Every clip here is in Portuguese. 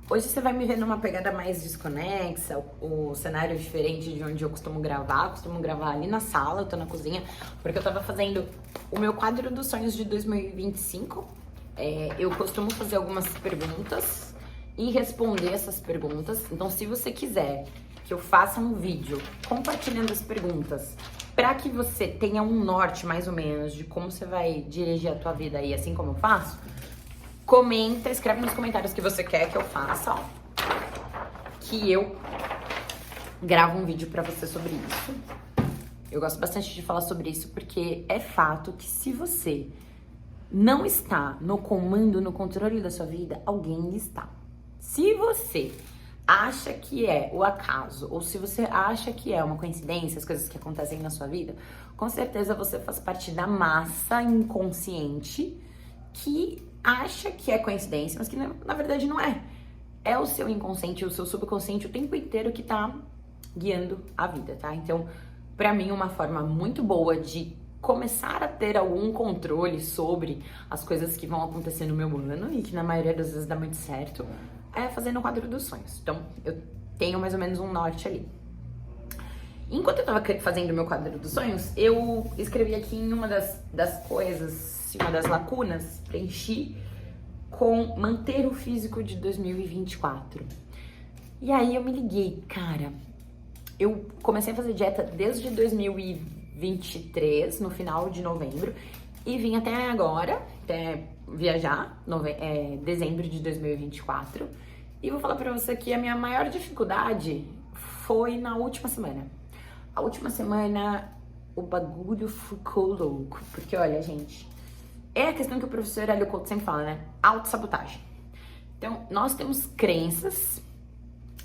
Hoje você vai me ver numa pegada mais desconexa, o cenário diferente de onde eu costumo gravar. Costumo gravar ali na sala, eu tô na cozinha, porque eu tava fazendo o meu quadro dos sonhos de 2025. Eu costumo fazer algumas perguntas e responder essas perguntas. Então, se você quiser que eu faça um vídeo compartilhando as perguntas, para que você tenha um norte mais ou menos de como você vai dirigir a tua vida aí, assim como eu faço, comenta, escreve nos comentários que você quer que eu faça, ó, que eu gravo um vídeo pra você sobre isso. Eu gosto bastante de falar sobre isso porque é fato que se você não está no comando, no controle da sua vida, alguém está. Se você acha que é o acaso, ou se você acha que é uma coincidência, as coisas que acontecem na sua vida, com certeza você faz parte da massa inconsciente que acha que é coincidência, mas que na verdade não é. É o seu inconsciente, o seu subconsciente o tempo inteiro que tá guiando a vida, tá? Então, pra mim, uma forma muito boa de começar a ter algum controle sobre as coisas que vão acontecer no meu ano e que na maioria das vezes dá muito certo, é fazendo o quadro dos sonhos. Então, eu tenho mais ou menos um norte ali. Enquanto eu tava fazendo o meu quadro dos sonhos, eu escrevi aqui em uma das coisas, uma das lacunas, preenchi com manter o físico de 2024. E aí eu me liguei, cara, eu comecei a fazer dieta desde 2023, no final de novembro, e vim até agora, até viajar, dezembro de 2024, e vou falar pra você que a minha maior dificuldade foi na última semana. A última semana o bagulho ficou louco, porque olha, gente, é a questão que o professor Hélio Couto sempre fala, né? Autossabotagem. Então, nós temos crenças.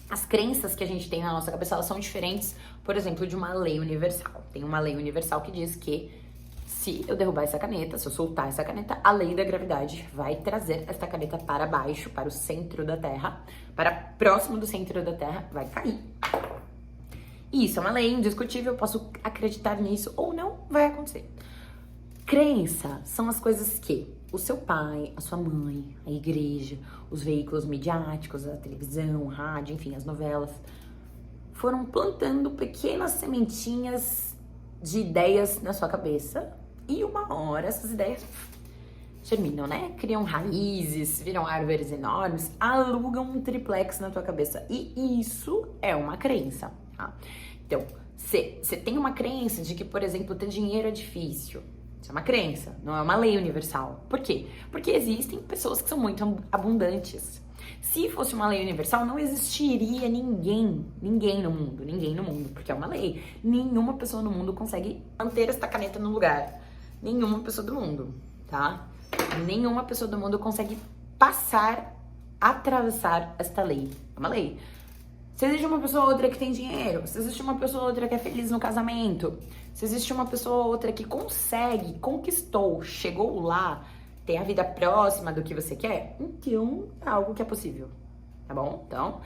As crenças que a gente tem na nossa cabeça, elas são diferentes, por exemplo, de uma lei universal. Tem uma lei universal que diz que se eu derrubar essa caneta, se eu soltar essa caneta, a lei da gravidade vai trazer essa caneta para baixo, para o centro da Terra, para próximo do centro da Terra, vai cair. E isso é uma lei indiscutível, eu posso acreditar nisso ou não, vai acontecer. Crença são as coisas que o seu pai, a sua mãe, a igreja, os veículos midiáticos, a televisão, a rádio, enfim, as novelas, foram plantando pequenas sementinhas de ideias na sua cabeça e uma hora essas ideias germinam, né? Criam raízes, viram árvores enormes, alugam um triplex na tua cabeça e isso é uma crença, tá? Então, você tem uma crença de que, por exemplo, ter dinheiro é difícil. Isso é uma crença, não é uma lei universal. Por quê? Porque existem pessoas que são muito abundantes. Se fosse uma lei universal, não existiria ninguém no mundo, porque é uma lei. Nenhuma pessoa no mundo consegue manter esta caneta no lugar. Nenhuma pessoa do mundo, tá? Nenhuma pessoa do mundo consegue atravessar esta lei. É uma lei. Se existe uma pessoa ou outra que tem dinheiro, se existe uma pessoa ou outra que é feliz no casamento, se existe uma pessoa ou outra que consegue, conquistou, chegou lá, tem a vida próxima do que você quer, então é algo que é possível, tá bom? Então,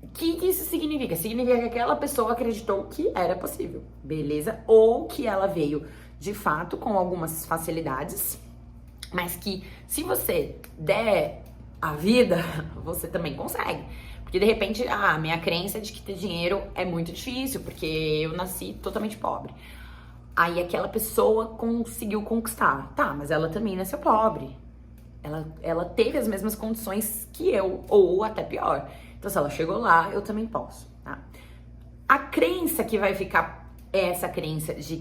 o que isso significa? Significa que aquela pessoa acreditou que era possível, beleza? Ou que ela veio, de fato, com algumas facilidades, mas que se você der a vida, você também consegue. Porque de repente, minha crença é de que ter dinheiro é muito difícil, porque eu nasci totalmente pobre. Aí aquela pessoa conseguiu conquistar. Tá, mas ela também nasceu pobre. Ela teve as mesmas condições que eu, ou até pior. Então se ela chegou lá, eu também posso, tá? A crença que vai ficar é essa crença de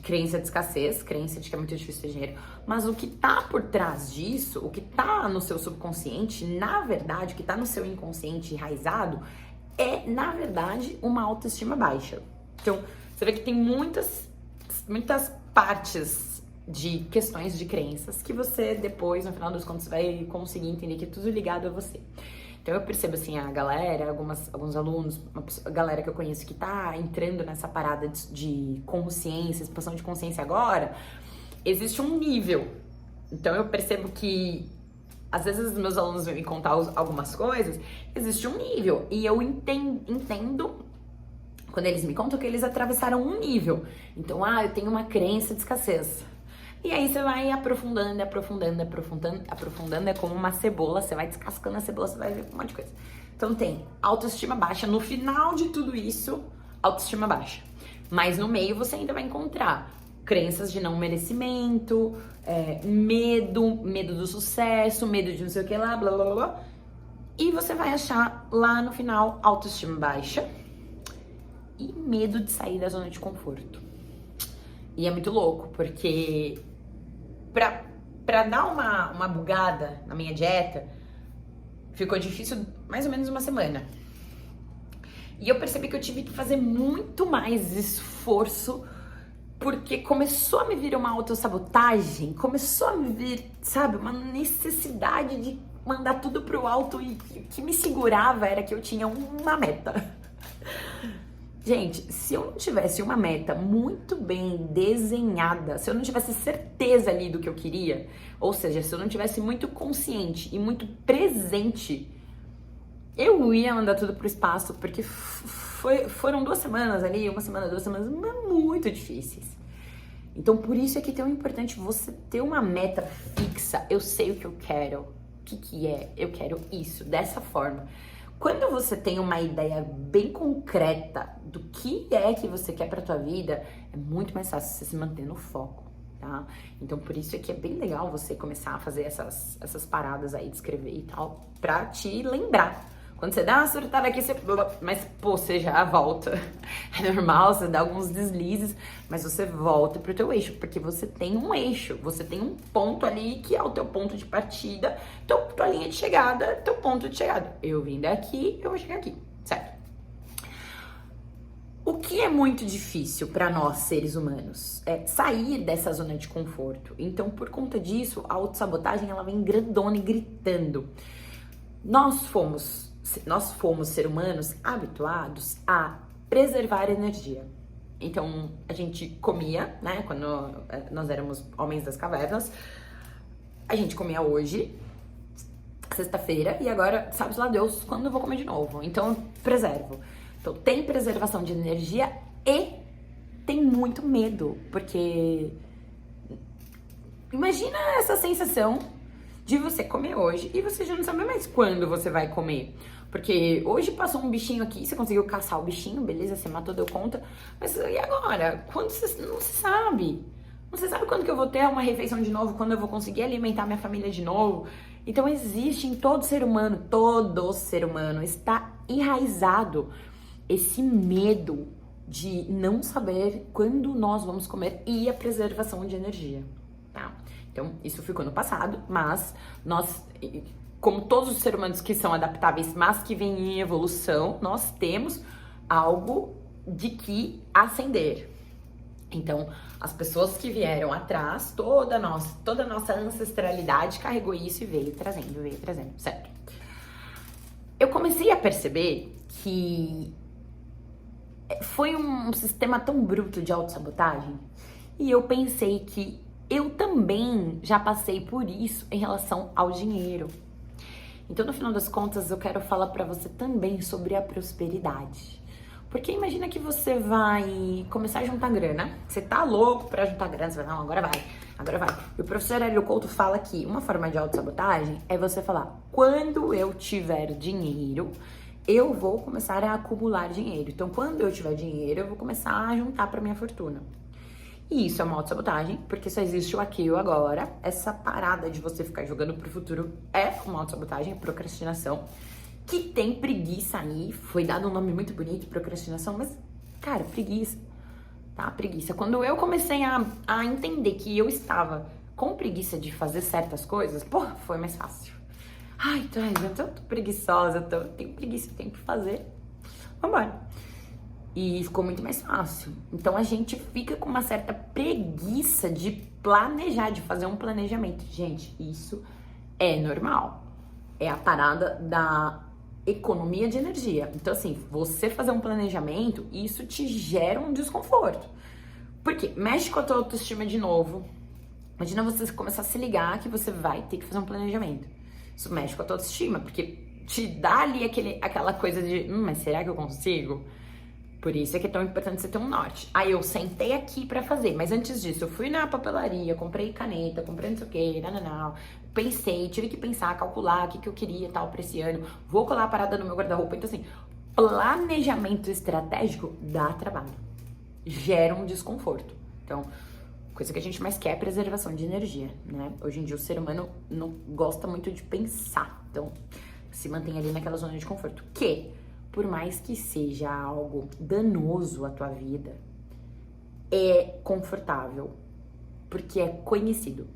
crença de escassez, crença de que é muito difícil ter dinheiro, mas o que tá por trás disso, o que tá no seu subconsciente, na verdade, o que tá no seu inconsciente enraizado, é, na verdade, uma autoestima baixa. Então, você vê que tem muitas partes de questões de crenças que você depois, no final dos contos, vai conseguir entender que é tudo ligado a você. Então eu percebo assim, a galera, alguns alunos, a galera que eu conheço que tá entrando nessa parada de consciência, expansão de consciência agora, existe um nível. Então eu percebo que às vezes os meus alunos vêm me contar algumas coisas, existe um nível. E eu entendo quando eles me contam que eles atravessaram um nível. Então, eu tenho uma crença de escassez. E aí você vai aprofundando, é como uma cebola, você vai descascando a cebola, você vai ver um monte de coisa. Então tem autoestima baixa, no final de tudo isso, autoestima baixa. Mas no meio você ainda vai encontrar crenças de não merecimento, medo do sucesso, medo de não sei o que lá, blá blá blá blá. E você vai achar lá no final autoestima baixa e medo de sair da zona de conforto. E é muito louco, porque pra dar uma bugada na minha dieta, ficou difícil mais ou menos uma semana. E eu percebi que eu tive que fazer muito mais esforço, porque começou a me vir uma autossabotagem, começou a me vir, sabe, uma necessidade de mandar tudo pro alto, e o que me segurava era que eu tinha uma meta. Gente, se eu não tivesse uma meta muito bem desenhada, se eu não tivesse certeza ali do que eu queria, ou seja, se eu não tivesse muito consciente e muito presente, eu ia mandar tudo pro espaço, porque foram 2 semanas ali, 1 semana, 2 semanas, muito difíceis. Então, por isso é que é tão importante você ter uma meta fixa. Eu sei o que eu quero. O que é? Eu quero isso, dessa forma. Quando você tem uma ideia bem concreta do que é que você quer pra tua vida, é muito mais fácil você se manter no foco, tá? Então, por isso é que é bem legal você começar a fazer essas paradas aí de escrever e tal, pra te lembrar. Quando você dá uma surtada aqui, mas pô, você já volta. É normal, você dá alguns deslizes, mas você volta pro teu eixo, porque você tem um eixo, você tem um ponto ali que é o teu ponto de partida, tua linha de chegada, teu ponto de chegada. Eu vim daqui, eu vou chegar aqui, certo? O que é muito difícil para nós, seres humanos, é sair dessa zona de conforto. Então, por conta disso, a autossabotagem, ela vem grandona e gritando. Nós fomos ser humanos habituados a preservar energia. Então, a gente comia, né? Quando nós éramos homens das cavernas, a gente comia hoje, sexta-feira, e agora, sabe lá Deus, quando eu vou comer de novo. Então, eu preservo. Então, tem preservação de energia e tem muito medo, porque imagina essa sensação de você comer hoje e você já não sabe mais quando você vai comer. Porque hoje passou um bichinho aqui, você conseguiu caçar o bichinho, beleza, você matou, deu conta. Mas e agora? Quando você não se sabe? Não se sabe quando que eu vou ter uma refeição de novo, quando eu vou conseguir alimentar minha família de novo. Então existe em todo ser humano está enraizado esse medo de não saber quando nós vamos comer e a preservação de energia, tá? Então, isso ficou no passado, mas nós, como todos os seres humanos que são adaptáveis, mas que vêm em evolução, nós temos algo de que ascender. Então, as pessoas que vieram atrás, toda a nossa ancestralidade carregou isso e veio trazendo, certo? Eu comecei a perceber que foi um sistema tão bruto de autossabotagem, e eu pensei que eu também já passei por isso em relação ao dinheiro. Então, no final das contas, eu quero falar pra você também sobre a prosperidade. Porque imagina que você vai começar a juntar grana, você tá louco pra juntar grana, você vai, não, agora vai. E o professor Hélio Couto fala que uma forma de autossabotagem é você falar, quando eu tiver dinheiro, eu vou começar a acumular dinheiro. Então, quando eu tiver dinheiro, eu vou começar a juntar pra minha fortuna. E isso é uma autossabotagem, porque só existe o aqui e o agora. Essa parada de você ficar jogando pro futuro é uma autossabotagem, procrastinação, que tem preguiça aí. Foi dado um nome muito bonito, procrastinação, mas, cara, preguiça, tá? Preguiça. Quando eu comecei a entender que eu estava com preguiça de fazer certas coisas, pô, foi mais fácil. Ai, eu tô preguiçosa, tenho preguiça, tenho que fazer. Vambora. E ficou muito mais fácil. Então a gente fica com uma certa preguiça de planejar, de fazer um planejamento. Gente, isso é normal. É a parada da economia de energia. Então, assim, você fazer um planejamento, isso te gera um desconforto. Porque mexe com a tua autoestima de novo. Imagina você começar a se ligar que você vai ter que fazer um planejamento. Isso mexe com a tua autoestima, porque te dá ali aquela coisa de, mas será que eu consigo? Por isso é que é tão importante você ter um norte. Aí eu sentei aqui pra fazer, mas antes disso eu fui na papelaria, comprei caneta, comprei não sei o que, não. Pensei, tive que pensar, calcular o que eu queria tal pra esse ano. Vou colar a parada no meu guarda-roupa. Então assim, planejamento estratégico dá trabalho. Gera um desconforto. Então, coisa que a gente mais quer é preservação de energia, né? Hoje em dia o ser humano não gosta muito de pensar. Então, se mantém ali naquela zona de conforto. Que, por mais que seja algo danoso à tua vida, é confortável, porque é conhecido.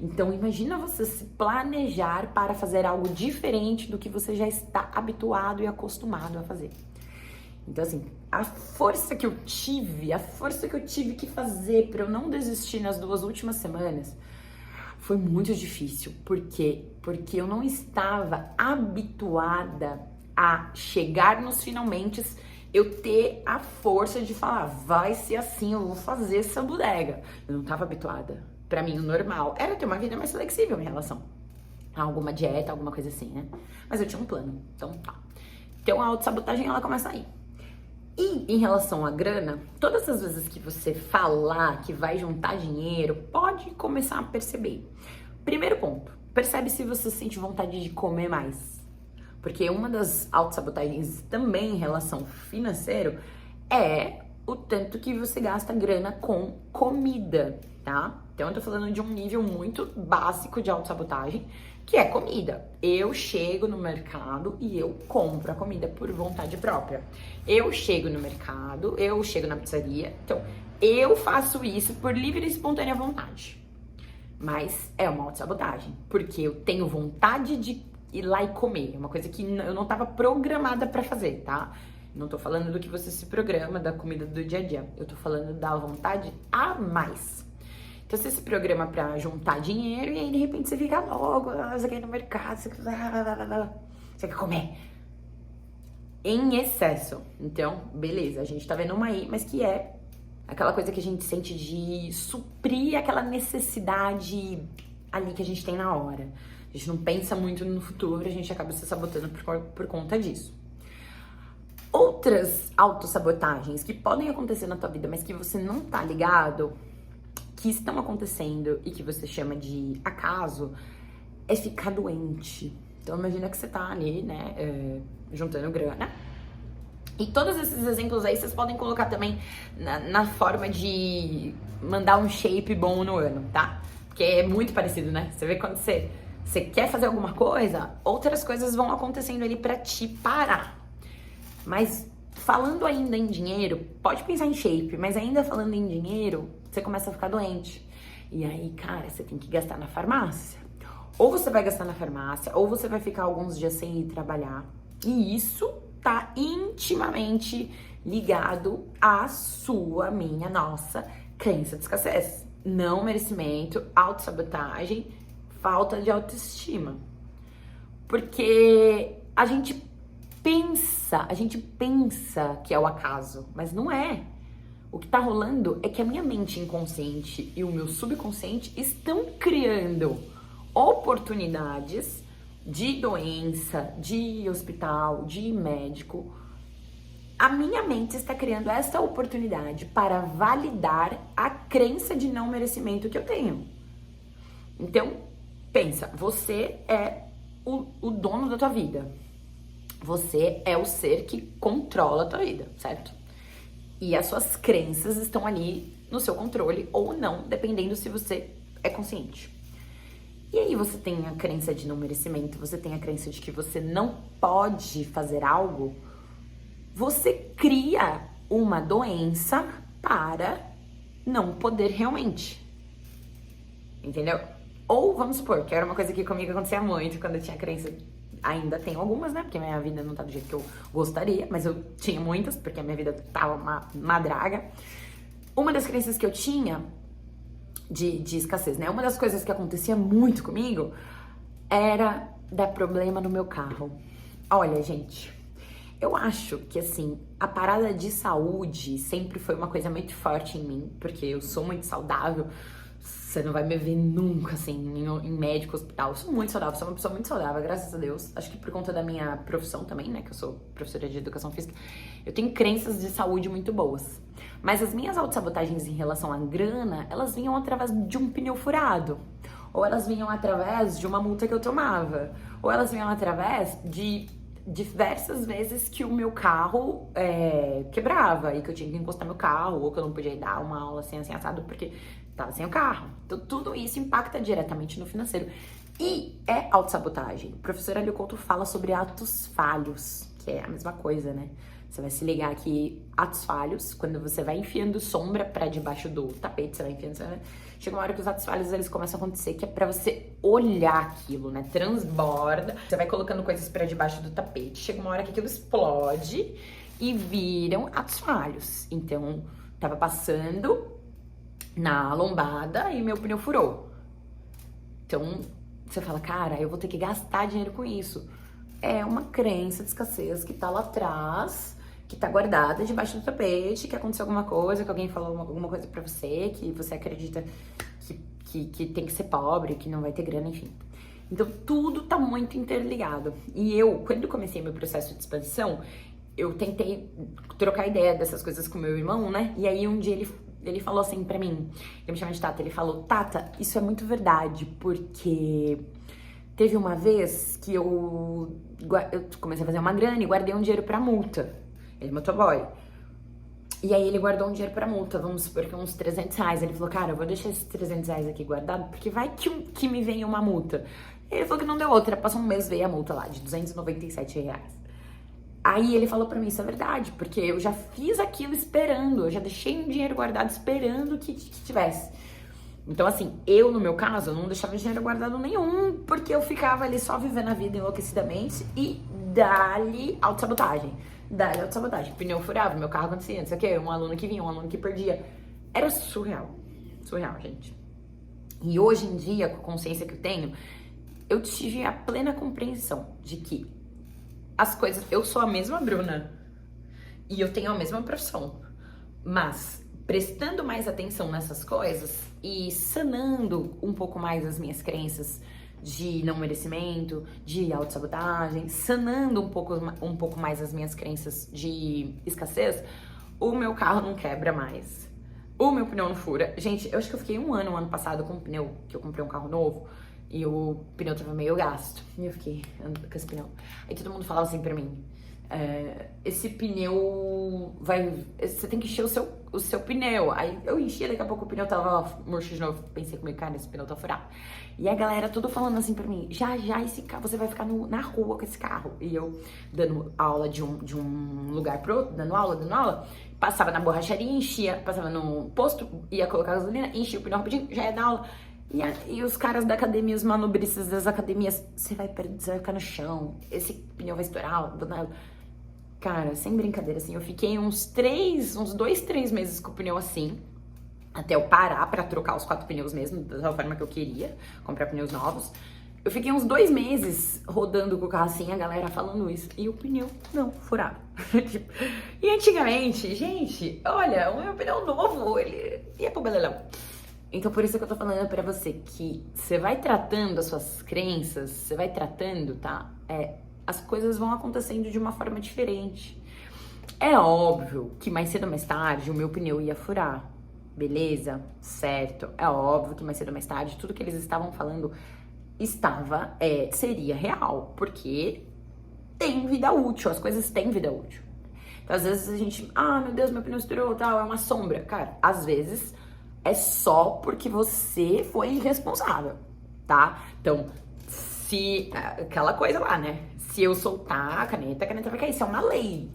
Então, imagina você se planejar para fazer algo diferente do que você já está habituado e acostumado a fazer. Então, assim, a força que eu tive que fazer para eu não desistir nas 2 últimas semanas foi muito difícil. Por quê? Porque eu não estava habituada a chegar nos finalmente, eu ter a força de falar, vai ser assim, eu vou fazer essa bodega. Eu não estava habituada. Pra mim, o normal era ter uma vida mais flexível em relação a alguma dieta, alguma coisa assim, né? Mas eu tinha um plano, então tá. Então a autossabotagem, ela começa aí. E em relação à grana, todas as vezes que você falar que vai juntar dinheiro, pode começar a perceber. Primeiro ponto, percebe se você sente vontade de comer mais. Porque uma das autossabotagens também em relação financeiro é o tanto que você gasta grana com comida, tá? Então eu tô falando de um nível muito básico de autossabotagem, que é comida. Eu chego no mercado e eu compro a comida por vontade própria. Eu chego no mercado, eu chego na pizzaria, então eu faço isso por livre e espontânea vontade. Mas é uma autossabotagem, porque eu tenho vontade de ir lá e comer. É uma coisa que eu não tava programada pra fazer, tá? Não tô falando do que você se programa, da comida do dia a dia. Eu tô falando da vontade a mais. Então você se programa pra juntar dinheiro e aí de repente você fica logo, você quer ir no mercado, você quer comer. Em excesso. Então, beleza, a gente tá vendo uma aí, mas que é aquela coisa que a gente sente de suprir aquela necessidade ali que a gente tem na hora. A gente não pensa muito no futuro, a gente acaba se sabotando por conta disso. Outras autossabotagens que podem acontecer na tua vida, mas que você não tá ligado, que estão acontecendo e que você chama de acaso, é ficar doente. Então imagina que você tá ali, né, juntando grana. E todos esses exemplos aí vocês podem colocar também na forma de mandar um shape bom no ano, tá? Porque é muito parecido, né? Você vê quando você quer fazer alguma coisa, outras coisas vão acontecendo ali pra te parar. Mas falando ainda em dinheiro, pode pensar em shape, mas ainda falando em dinheiro, você começa a ficar doente. E aí, cara, você tem que gastar na farmácia. Ou você vai gastar na farmácia, ou você vai ficar alguns dias sem ir trabalhar. E isso tá intimamente ligado à sua, minha, nossa crença de escassez. Não merecimento, autossabotagem, falta de autoestima. Porque a gente pensa que é o acaso, mas não é. O que tá rolando é que a minha mente inconsciente e o meu subconsciente estão criando oportunidades de doença, de hospital, de médico. A minha mente está criando essa oportunidade para validar a crença de não merecimento que eu tenho. Então, pensa, você é o dono da tua vida. Você é o ser que controla a tua vida, certo? E as suas crenças estão ali no seu controle ou não, dependendo se você é consciente. E aí você tem a crença de não merecimento, você tem a crença de que você não pode fazer algo, você cria uma doença para não poder realmente. Entendeu? Ou, vamos supor, que era uma coisa que comigo acontecia muito quando eu tinha crença. Ainda tenho algumas, né? Porque minha vida não tá do jeito que eu gostaria, mas eu tinha muitas, porque a minha vida tava uma draga. Uma das crenças que eu tinha de escassez, né? Uma das coisas que acontecia muito comigo era dar problema no meu carro. Olha, gente, eu acho que, assim, a parada de saúde sempre foi uma coisa muito forte em mim, porque eu sou muito saudável, Você não vai me ver nunca, assim, em médico, hospital. Eu sou muito saudável, sou uma pessoa muito saudável, graças a Deus. Acho que por conta da minha profissão também, né, que eu sou professora de educação física, eu tenho crenças de saúde muito boas. Mas as minhas autossabotagens em relação à grana, elas vinham através de um pneu furado. Ou elas vinham através de uma multa que eu tomava. Ou elas vinham através de diversas vezes que o meu carro quebrava e que eu tinha que encostar meu carro, ou que eu não podia ir dar uma aula assim assado porque tava sem o carro. Então tudo isso impacta diretamente no financeiro. E é autossabotagem. O professor Hélio Couto fala sobre atos falhos, que é a mesma coisa, né? Você vai se ligar que atos falhos, quando você vai enfiando sombra pra debaixo do tapete, você vai enfiando... Chega uma hora que os atos falhos, eles começam a acontecer, que é pra você olhar aquilo, né? Transborda, você vai colocando coisas pra debaixo do tapete. Chega uma hora que aquilo explode e viram atos falhos. Então, tava passando na lombada e meu pneu furou. Então, você fala, cara, eu vou ter que gastar dinheiro com isso. É uma crença de escassez que tá lá atrás, que tá guardada debaixo do tapete, que aconteceu alguma coisa, que alguém falou alguma coisa pra você, que você acredita que tem que ser pobre, que não vai ter grana, enfim. Então, tudo tá muito interligado. E eu, quando comecei meu processo de expansão, eu tentei trocar ideia dessas coisas com meu irmão, né? E aí, um dia ele falou assim pra mim, ele me chama de Tata, ele falou, Tata, isso é muito verdade, porque teve uma vez que eu comecei a fazer uma grana e guardei um dinheiro pra multa. Ele é motoboy. E aí ele guardou um dinheiro pra multa, vamos supor que uns 300 reais. Ele falou, cara, eu vou deixar esses 300 reais aqui guardado, porque vai que me vem uma multa. Ele falou que não deu outra, passou um mês, veio a multa lá, de 297 reais. Aí ele falou pra mim, isso é verdade, porque eu já fiz aquilo esperando, eu já deixei um dinheiro guardado esperando que tivesse. Então, assim, eu, no meu caso, eu não deixava dinheiro guardado nenhum, porque eu ficava ali só vivendo a vida enlouquecidamente e dali autossabotagem. Dali autossabotagem. Pneu furava, meu carro acontecia, não sei o quê, um aluno que vinha, um aluno que perdia. Era surreal. Surreal, gente. E hoje em dia, com a consciência que eu tenho, eu tive a plena compreensão de que as coisas... Eu sou a mesma Bruna e eu tenho a mesma profissão, mas prestando mais atenção nessas coisas e sanando um pouco mais as minhas crenças de não merecimento, de autossabotagem, sanando um pouco mais as minhas crenças de escassez, o meu carro não quebra mais, o meu pneu não fura. Gente, eu acho que eu fiquei um ano passado com um pneu, que eu comprei um carro novo, e o pneu tava meio gasto, e eu fiquei andando com esse pneu. Aí todo mundo falava assim pra mim, esse pneu você tem que encher o seu pneu. Aí eu enchi, daqui a pouco o pneu tava murcho de novo. Pensei comigo, cara, esse pneu tá furado. E a galera tudo falando assim pra mim, já esse carro, você vai ficar na rua com esse carro. E eu dando aula de um lugar pro outro, dando aula, passava na borracharia, enchia, passava no posto, ia colocar gasolina, enchia o pneu rapidinho, já ia dar aula. E os caras da academia, os manobristas das academias, você vai ficar no chão, esse pneu vai estourar, cara, sem brincadeira, assim, eu fiquei uns 2, 3 meses com o pneu assim, até eu parar pra trocar os 4 pneus mesmo, da forma que eu queria, comprar pneus novos. Eu fiquei uns 2 meses rodando com o carro assim, a galera falando isso, e o pneu não furado. E antigamente, gente, olha, o meu pneu novo, ele ia pro belelão. Então, por isso que eu tô falando pra você que você vai tratando as suas crenças, você vai tratando, tá? As coisas vão acontecendo de uma forma diferente. É óbvio que mais cedo ou mais tarde o meu pneu ia furar, beleza? Certo. É óbvio que mais cedo ou mais tarde tudo que eles estavam falando seria real, porque tem vida útil, as coisas têm vida útil. Então, às vezes a gente, meu Deus, meu pneu estourou, tal, é uma sombra. Cara, às vezes é só porque você foi irresponsável, tá? Então, se aquela coisa lá, né? Se eu soltar a caneta vai cair. Isso é uma lei.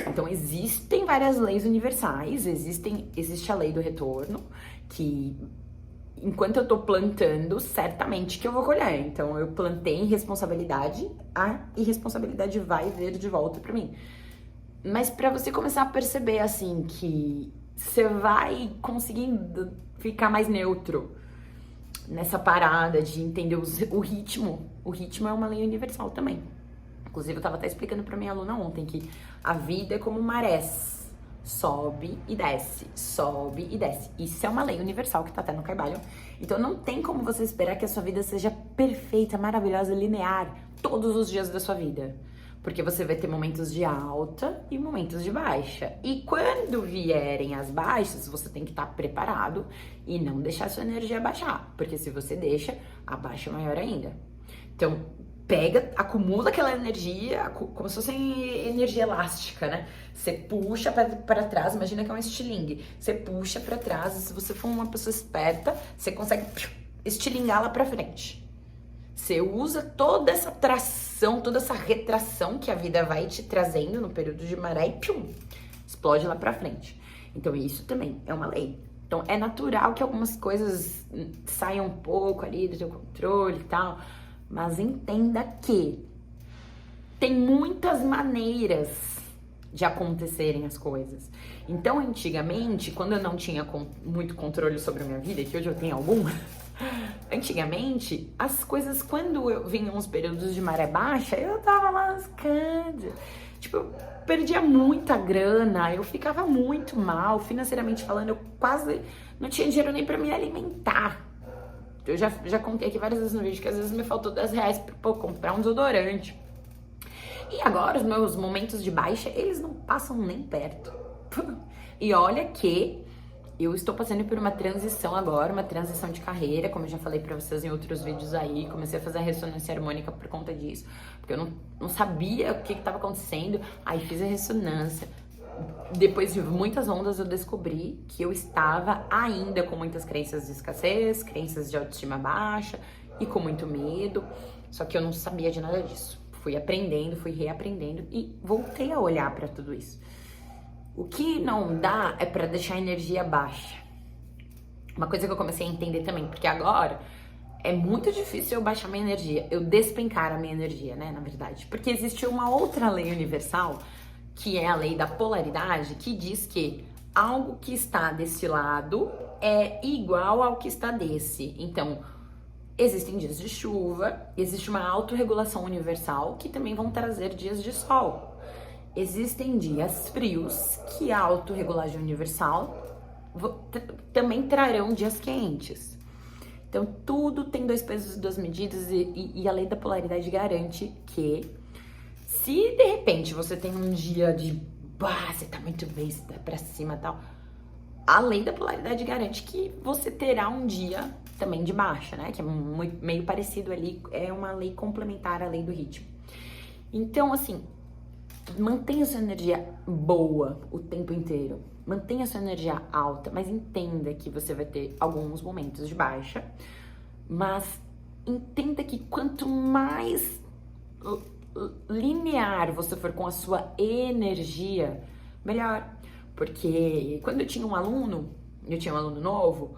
Então, existem várias leis universais. Existe a lei do retorno, que enquanto eu tô plantando, certamente que eu vou colher. Então, eu plantei irresponsabilidade, a irresponsabilidade vai vir de volta pra mim. Mas pra você começar a perceber, assim, que você vai conseguindo ficar mais neutro nessa parada de entender o ritmo. O ritmo é uma lei universal também. Inclusive, eu tava até explicando pra minha aluna ontem que a vida é como marés. sobe e desce, sobe e desce. Isso é uma lei universal que tá até no Kybalion. Então não tem como você esperar que a sua vida seja perfeita, maravilhosa, linear todos os dias da sua vida. Porque você vai ter momentos de alta e momentos de baixa. E quando vierem as baixas, você tem que estar preparado e não deixar sua energia baixar. Porque se você deixa, a baixa é maior ainda. Então, pega, acumula aquela energia, como se fosse energia elástica, né? Você puxa para trás, imagina que é um estilingue. Você puxa para trás, e se você for uma pessoa esperta, você consegue estilingá-la para frente. Você usa toda essa tração, toda essa retração que a vida vai te trazendo no período de maré e explode lá para frente. Então, isso também é uma lei. Então, é natural que algumas coisas saiam um pouco ali do teu controle e tal, mas entenda que tem muitas maneiras de acontecerem as coisas. Então, antigamente, quando eu não tinha muito controle sobre a minha vida, que hoje eu tenho algum, antigamente, as coisas, quando eu vinha uns períodos de maré baixa, eu tava lascando. Tipo, eu perdia muita grana, eu ficava muito mal, financeiramente falando, eu quase não tinha dinheiro nem pra me alimentar. Eu já contei aqui várias vezes no vídeo que às vezes me faltou 10 reais pra comprar um desodorante. E agora os meus momentos de baixa, eles não passam nem perto. E olha que eu estou passando por uma transição agora, uma transição de carreira, como eu já falei pra vocês em outros vídeos aí. Comecei a fazer a ressonância harmônica por conta disso, porque eu não sabia o que estava acontecendo. Aí fiz a ressonância. Depois de muitas ondas, eu descobri que eu estava ainda com muitas crenças de escassez, crenças de autoestima baixa e com muito medo. Só que eu não sabia de nada disso. Fui aprendendo, fui reaprendendo e voltei a olhar para tudo isso. O que não dá é para deixar a energia baixa. Uma coisa que eu comecei a entender também, porque agora é muito difícil eu baixar minha energia, eu despencar a minha energia, né, na verdade. Porque existe uma outra lei universal, que é a lei da polaridade, que diz que algo que está desse lado é igual ao que está desse. Então, existem dias de chuva, existe uma autorregulação universal que também vão trazer dias de sol. Existem dias frios que a autorregulagem universal também trarão dias quentes. Então, tudo tem 2 pesos e 2 medidas e a lei da polaridade garante que se de repente você tem um dia de você tá muito bem, você tá pra cima e tal, a lei da polaridade garante que você terá um dia também de baixa, né? Que é meio parecido ali, é uma lei complementar à lei do ritmo. Então, assim, mantenha sua energia boa o tempo inteiro. Mantenha sua energia alta, mas entenda que você vai ter alguns momentos de baixa. Mas entenda que quanto mais linear você for com a sua energia, melhor. Porque quando eu tinha um aluno novo,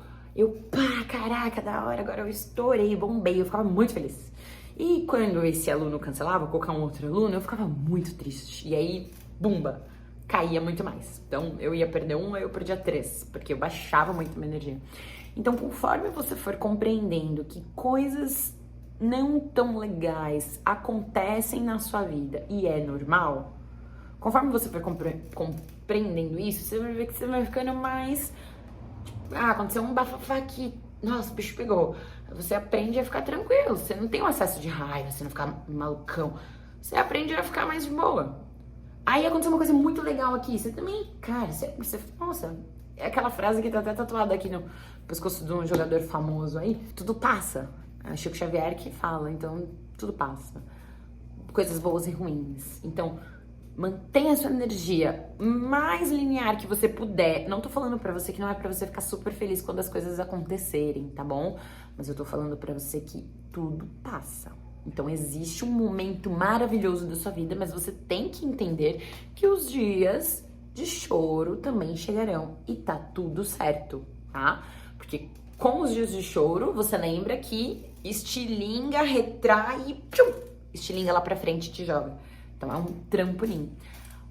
caraca, da hora, agora eu estourei, bombei, eu ficava muito feliz. E quando esse aluno cancelava, colocar um outro aluno, eu ficava muito triste. E aí, bumba, caía muito mais. Então, eu ia perder um, aí eu perdia 3, porque eu baixava muito minha energia. Então, conforme você for compreendendo que coisas não tão legais acontecem na sua vida e é normal, conforme você for compreendendo isso, você vai ver que você vai ficando mais... aconteceu um bafafá aqui, nossa, o bicho pegou. Você aprende a ficar tranquilo, você não tem um acesso de raiva, você não ficar malucão. Você aprende a ficar mais de boa. Aí aconteceu uma coisa muito legal aqui, você também, cara, nossa, é aquela frase que tá até tatuada aqui no pescoço de um jogador famoso aí, tudo passa. É Chico Xavier que fala, então tudo passa. Coisas boas e ruins. Então, mantenha a sua energia mais linear que você puder. Não tô falando pra você que não é pra você ficar super feliz quando as coisas acontecerem, tá bom? Mas eu tô falando pra você que tudo passa. Então, existe um momento maravilhoso da sua vida, mas você tem que entender que os dias de choro também chegarão e tá tudo certo, tá? Porque com os dias de choro, você lembra que estilinga, retrai e estilinga lá pra frente e te joga. Então é um trampolim.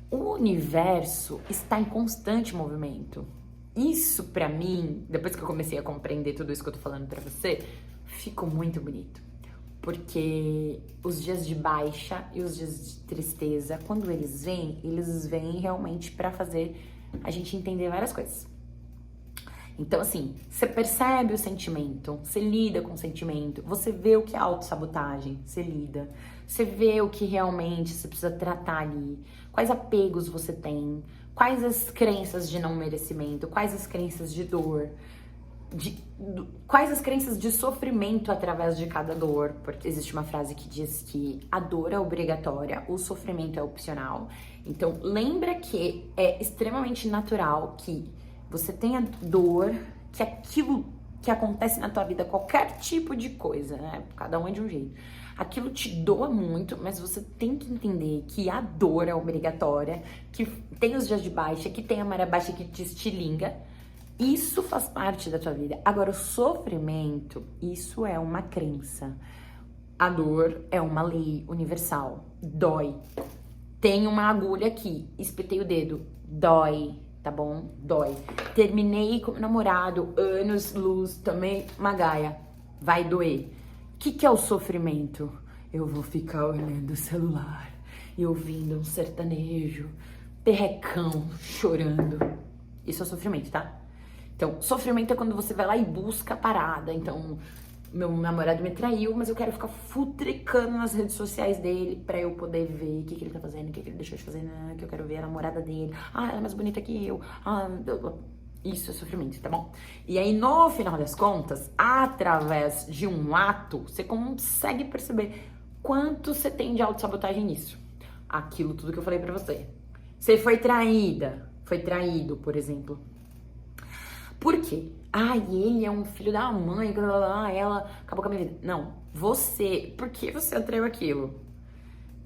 O universo está em constante movimento. Isso pra mim, depois que eu comecei a compreender tudo isso que eu tô falando pra você, ficou muito bonito. Porque os dias de baixa e os dias de tristeza, quando eles vêm realmente pra fazer a gente entender várias coisas. Então, assim, você percebe o sentimento, você lida com o sentimento, você vê o que é autossabotagem, você lida, você vê o que realmente você precisa tratar ali, quais apegos você tem, quais as crenças de não merecimento, quais as crenças de dor, quais as crenças de sofrimento através de cada dor, porque existe uma frase que diz que a dor é obrigatória, o sofrimento é opcional. Então, lembra que é extremamente natural que você tenha dor, que aquilo que acontece na tua vida, qualquer tipo de coisa, né? Cada um é de um jeito. Aquilo te doa muito, mas você tem que entender que a dor é obrigatória, que tem os dias de baixa, que tem a maré baixa que te estilinga. Isso faz parte da tua vida. Agora, o sofrimento, isso é uma crença. A dor é uma lei universal. Dói. Tem uma agulha aqui, espetei o dedo. Dói. Tá bom? Dói. Terminei com meu namorado, anos, luz, também uma gaia. Vai doer. O que é o sofrimento? Eu vou ficar olhando o celular e ouvindo um sertanejo, perrecão, chorando. Isso é sofrimento, tá? Então, sofrimento é quando você vai lá e busca a parada. Então, meu namorado me traiu, mas eu quero ficar futricando nas redes sociais dele pra eu poder ver o que ele tá fazendo, o que ele deixou de fazer, né? Que eu quero ver a namorada dele. Ah, ela é mais bonita que eu. Isso é sofrimento, tá bom? E aí, no final das contas, através de um ato, você consegue perceber quanto você tem de autossabotagem nisso. Aquilo tudo que eu falei pra você. Você foi traída, foi traído, por exemplo. Por quê? Ele é um filho da mãe, ela acabou com a minha vida. Não, você, por que você atraiu aquilo?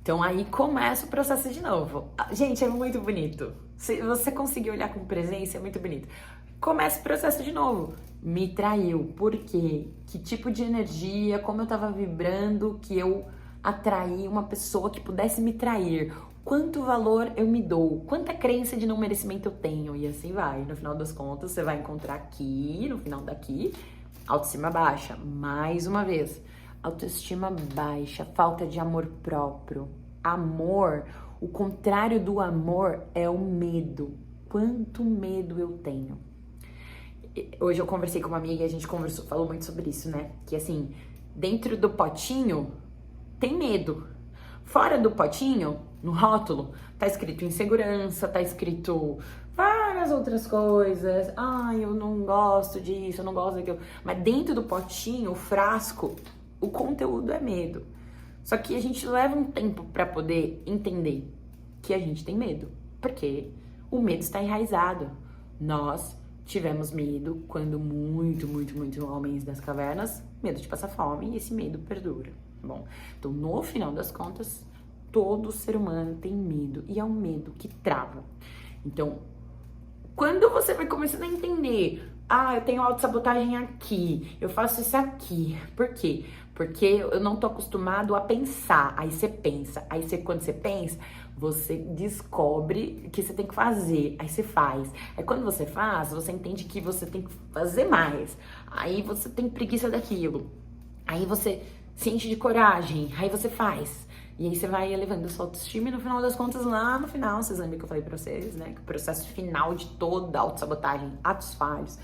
Então aí começa o processo de novo. Gente, é muito bonito. Se você conseguir olhar com presença, é muito bonito. Começa o processo de novo. Me traiu. Por quê? Que tipo de energia, como eu tava vibrando, que eu atraí uma pessoa que pudesse me trair? Quanto valor eu me dou? Quanta crença de não merecimento eu tenho? E assim vai. No final das contas, você vai encontrar aqui, no final daqui, autoestima baixa. Mais uma vez, autoestima baixa, falta de amor próprio. Amor, o contrário do amor é o medo. Quanto medo eu tenho? Hoje eu conversei com uma amiga e a gente falou muito sobre isso, né? Que assim, dentro do potinho tem medo. Fora do potinho, no rótulo, tá escrito insegurança, tá escrito várias outras coisas. Eu não gosto disso, eu não gosto daquilo. Mas dentro do potinho, o frasco, o conteúdo é medo. Só que a gente leva um tempo pra poder entender que a gente tem medo. Porque o medo está enraizado. Nós tivemos medo quando muito homens das cavernas, medo de passar fome, e esse medo perdura. Bom, então no final das contas, todo ser humano tem medo, e é um medo que trava. Então, quando você vai começando a entender, eu tenho autossabotagem aqui, eu faço isso aqui, por quê? Porque eu não tô acostumado a pensar, aí você pensa, quando você pensa, você descobre que você tem que fazer, aí você faz. Aí quando você faz, você entende que você tem que fazer mais, aí você tem preguiça daquilo, aí você se enche de coragem, aí você faz. E aí você vai elevando a sua autoestima e no final das contas, lá no final, vocês lembram que eu falei pra vocês, né? Que o processo final de toda a autossabotagem, atos falhos,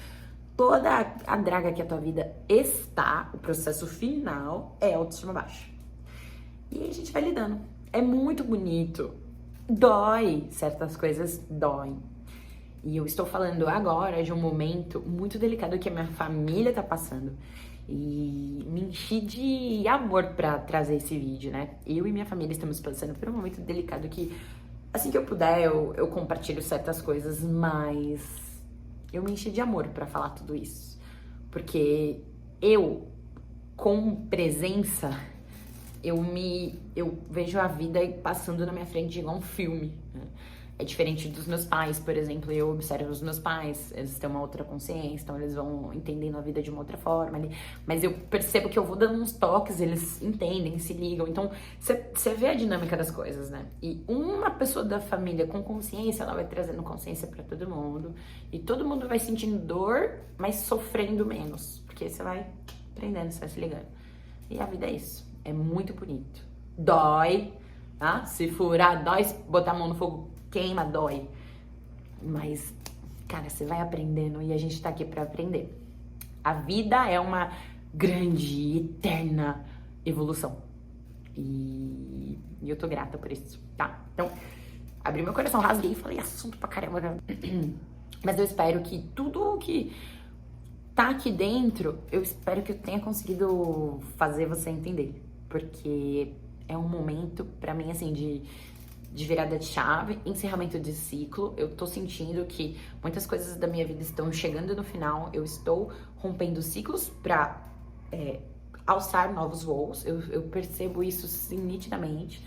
toda a draga que a tua vida está, o processo final é autoestima baixa. E aí a gente vai lidando. É muito bonito. Dói. Certas coisas doem. E eu estou falando agora de um momento muito delicado que a minha família tá passando. E me enchi de amor pra trazer esse vídeo, né? Eu e minha família estamos passando por um momento delicado que, assim que eu puder, eu compartilho certas coisas, mas eu me enchi de amor pra falar tudo isso. Porque eu, com presença, eu vejo a vida passando na minha frente igual um filme, né? É diferente dos meus pais, por exemplo, eu observo os meus pais, eles têm uma outra consciência, então eles vão entendendo a vida de uma outra forma ali. Mas eu percebo que eu vou dando uns toques, eles entendem, se ligam. Então, você vê a dinâmica das coisas, né? E uma pessoa da família com consciência, ela vai trazendo consciência pra todo mundo. E todo mundo vai sentindo dor, mas sofrendo menos. Porque você vai aprendendo, você vai se ligando. E a vida é isso. É muito bonito. Dói, tá? Se furar, dói. Se botar a mão no fogo, queima, dói. Mas, cara, você vai aprendendo e a gente tá aqui pra aprender. A vida é uma grande e eterna evolução. E eu tô grata por isso, tá? Então, abri meu coração, rasguei e falei assunto pra caramba. Mas eu espero que tudo que tá aqui dentro, eu espero que eu tenha conseguido fazer você entender. Porque é um momento, pra mim, assim, de virada de chave, encerramento de ciclo. Eu tô sentindo que muitas coisas da minha vida estão chegando no final. Eu estou rompendo ciclos pra alçar novos voos. Eu percebo isso, sim, nitidamente.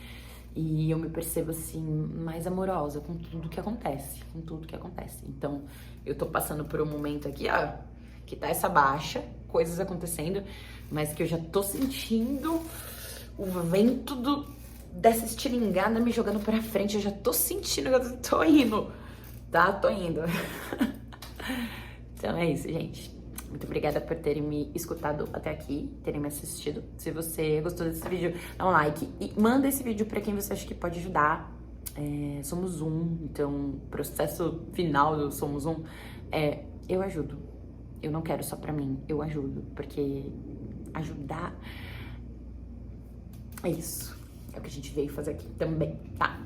E eu me percebo, assim, mais amorosa com tudo que acontece. Com tudo que acontece. Então, eu tô passando por um momento aqui, ó, que tá essa baixa, coisas acontecendo, mas que eu já tô sentindo o vento dessa estilingada me jogando pra frente. Eu já tô sentindo que eu tô indo, tá? Tô indo. Então é isso, gente. Muito obrigada por terem me escutado até aqui, terem me assistido. Se você gostou desse vídeo, dá um like e manda esse vídeo pra quem você acha que pode ajudar. Somos um, então o processo final do Somos Um é eu ajudo. Eu não quero só pra mim, eu ajudo, porque ajudar é isso. É o que a gente veio fazer aqui também, tá?